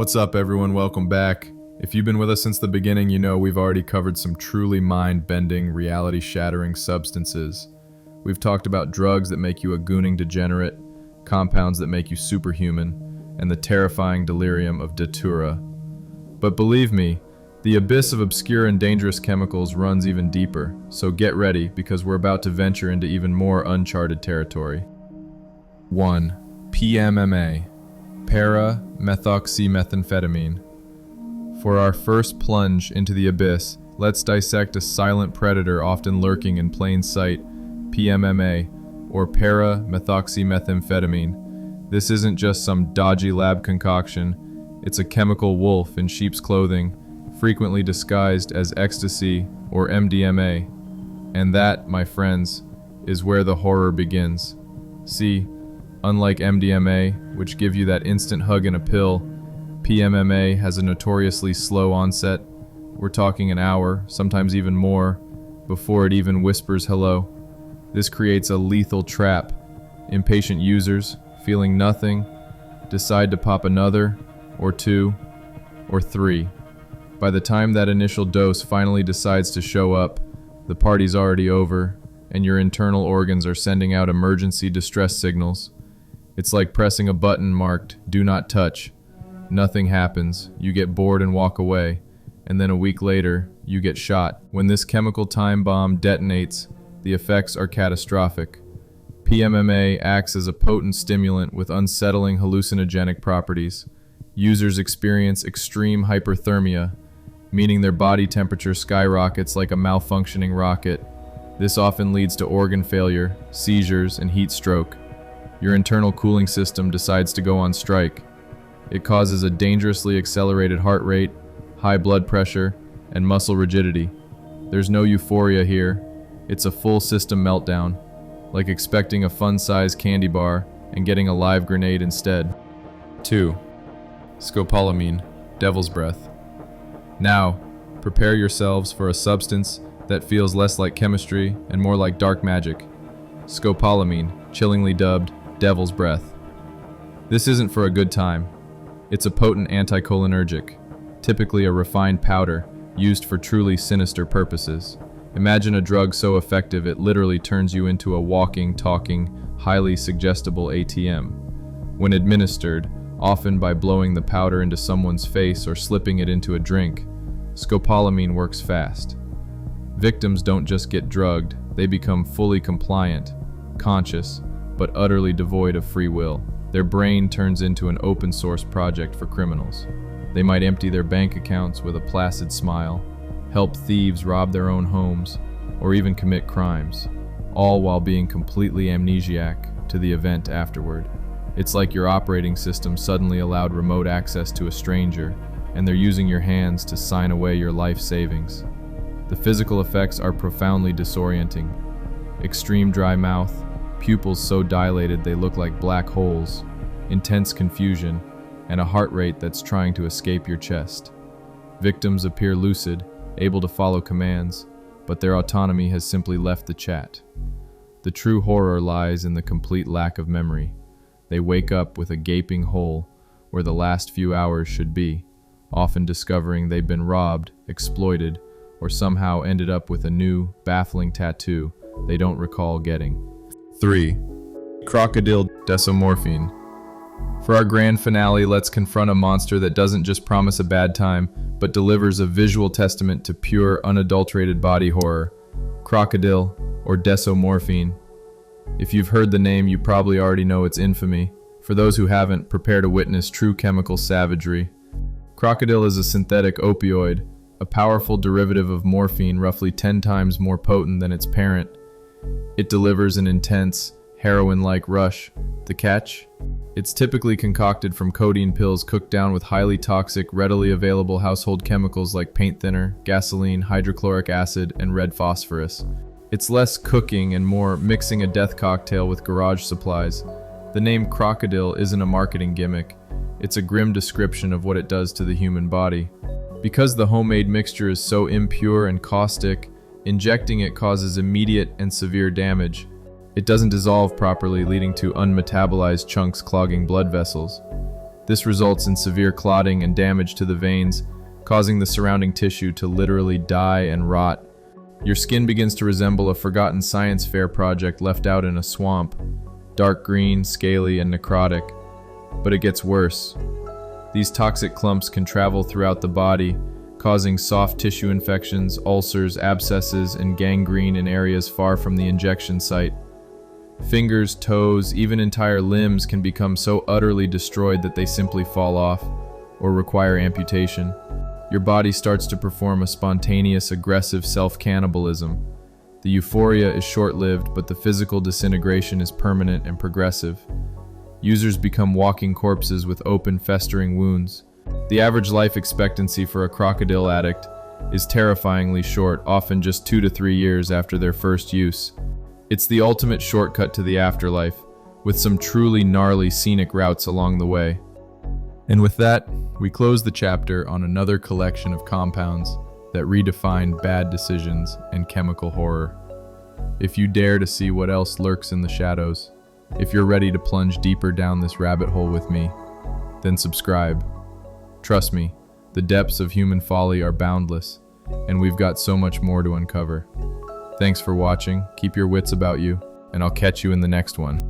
What's up, everyone? Welcome back. If you've been with us since the beginning, you know we've already covered some truly mind-bending, reality-shattering substances. We've talked about drugs that make you a gooning degenerate, compounds that make you superhuman, and the terrifying delirium of datura. But believe me, the abyss of obscure and dangerous chemicals runs even deeper, so get ready because we're about to venture into even more uncharted territory. 1. PMMA, para-methoxymethamphetamine. For our first plunge into the abyss, let's dissect a silent predator often lurking in plain sight, PMMA, or para-methoxymethamphetamine. This isn't just some dodgy lab concoction, it's a chemical wolf in sheep's clothing, frequently disguised as ecstasy or MDMA. And that, my friends, is where the horror begins. See, unlike MDMA, which give you that instant hug in a pill, PMMA has a notoriously slow onset. We're talking an hour, sometimes even more, before it even whispers hello. This creates a lethal trap. Impatient users, feeling nothing, decide to pop another, or two, or three. By the time that initial dose finally decides to show up, the party's already over, and your internal organs are sending out emergency distress signals. It's like pressing a button marked, "Do not touch." Nothing happens, you get bored and walk away, and then a week later, you get shot. When this chemical time bomb detonates, the effects are catastrophic. PMMA acts as a potent stimulant with unsettling hallucinogenic properties. Users experience extreme hyperthermia, meaning their body temperature skyrockets like a malfunctioning rocket. This often leads to organ failure, seizures, and heat stroke. Your internal cooling system decides to go on strike. It causes a dangerously accelerated heart rate, high blood pressure, and muscle rigidity. There's no euphoria here. It's a full system meltdown, like expecting a fun-sized candy bar and getting a live grenade instead. 2. Scopolamine, devil's breath. Now, prepare yourselves for a substance that feels less like chemistry and more like dark magic. Scopolamine, chillingly dubbed devil's breath. This isn't for a good time. It's a potent anticholinergic, typically a refined powder used for truly sinister purposes. Imagine a drug so effective it literally turns you into a walking, talking, highly suggestible ATM. When administered, often by blowing the powder into someone's face or slipping it into a drink, scopolamine works fast. Victims don't just get drugged, they become fully compliant, conscious, but utterly devoid of free will. Their brain turns into an open-source project for criminals. They might empty their bank accounts with a placid smile, help thieves rob their own homes, or even commit crimes, all while being completely amnesiac to the event afterward. It's like your operating system suddenly allowed remote access to a stranger, and they're using your hands to sign away your life savings. The physical effects are profoundly disorienting. Extreme dry mouth, pupils so dilated they look like black holes, intense confusion, and a heart rate that's trying to escape your chest. Victims appear lucid, able to follow commands, but their autonomy has simply left the chat. The true horror lies in the complete lack of memory. They wake up with a gaping hole where the last few hours should be, often discovering they've been robbed, exploited, or somehow ended up with a new, baffling tattoo they don't recall getting. 3. Krokodil desomorphine. For our grand finale, let's confront a monster that doesn't just promise a bad time, but delivers a visual testament to pure, unadulterated body horror. Krokodil, or desomorphine. If you've heard the name, you probably already know its infamy. For those who haven't, prepare to witness true chemical savagery. Krokodil is a synthetic opioid, a powerful derivative of morphine roughly 10 times more potent than its parent. It delivers an intense, heroin-like rush. The catch? It's typically concocted from codeine pills cooked down with highly toxic, readily available household chemicals like paint thinner, gasoline, hydrochloric acid, and red phosphorus. It's less cooking and more mixing a death cocktail with garage supplies. The name Krokodil isn't a marketing gimmick. It's a grim description of what it does to the human body. Because the homemade mixture is so impure and caustic, injecting it causes immediate and severe damage. It doesn't dissolve properly, leading to unmetabolized chunks clogging blood vessels. This results in severe clotting and damage to the veins, causing the surrounding tissue to literally die and rot. Your skin begins to resemble a forgotten science fair project left out in a swamp, dark green, scaly, and necrotic. But it gets worse. These toxic clumps can travel throughout the body, causing soft tissue infections, ulcers, abscesses, and gangrene in areas far from the injection site. Fingers, toes, even entire limbs can become so utterly destroyed that they simply fall off or require amputation. Your body starts to perform a spontaneous, aggressive self-cannibalism. The euphoria is short-lived, but the physical disintegration is permanent and progressive. Users become walking corpses with open, festering wounds. The average life expectancy for a Krokodil addict is terrifyingly short, often just 2 to 3 years after their first use. It's the ultimate shortcut to the afterlife, with some truly gnarly scenic routes along the way. And with that, we close the chapter on another collection of compounds that redefine bad decisions and chemical horror. If you dare to see what else lurks in the shadows, if you're ready to plunge deeper down this rabbit hole with me, then subscribe. Trust me, the depths of human folly are boundless, and we've got so much more to uncover. Thanks for watching, keep your wits about you, and I'll catch you in the next one.